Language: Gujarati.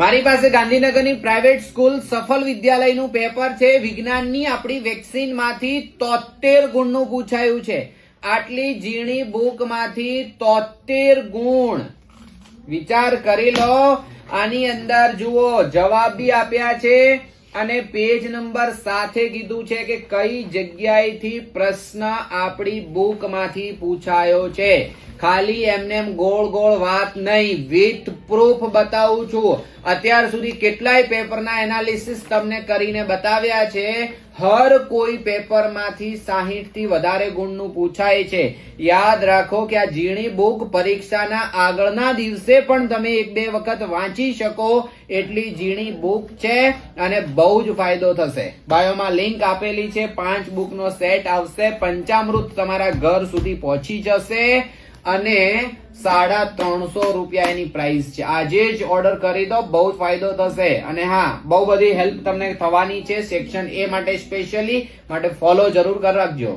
મારી પાસે ગાંધીનગરની પ્રાઇવેટ સ્કૂલ સફળ વિદ્યાલયનું પેપર છે. વિજ્ઞાનની આપણી વેક્સિનમાંથી 73 ગુણનું પૂછાયું છે. આટલી ઝીણી બુકમાંથી 73 ગુણ. વિચાર કરી લો. આની અંદર જુઓ જવાબ બી આપ્યા છે અને પેજ નંબર સાથે કીધું છે કે કઈ જગ્યાએથી પ્રશ્ન આપણી બુકમાંથી પૂછાયો છે. ખાલી એમનેમ ગોળ ગોળ વાત નહીં, વિથ પ્રૂફ બતાવું છું. અત્યાર સુધી કેટલાય પેપરના એનાલિસિસ તમને કરીને બતાવ્યા છે. હર કોઈ પેપરમાંથી 60 થી વધારે ગુણનું પૂછાય છે. યાદ રાખો કે આ ઝીણી બુક પરીક્ષાના આગળના દિવસે પણ તમે 1-2 વખત વાંચી શકો એટલી ઝીણી બુક છે અને બહુ જ ફાયદો થશે. બાયોમાં લિંક આપેલી છે. 5 બુકનો સેટ આવશે. પંચામૃત તમારા ઘર સુધી પહોંચી જશે અને 350 રૂપિયા એની પ્રાઇસ છે. આજે જ ઓર્ડર કરી દો, બહુ જ ફાયદો થશે. અને હા, બહુ બધી હેલ્પ તમને થવાની છે સેક્શન A માટે સ્પેશિયલી, માટે ફોલો જરૂર કરી રાખજો.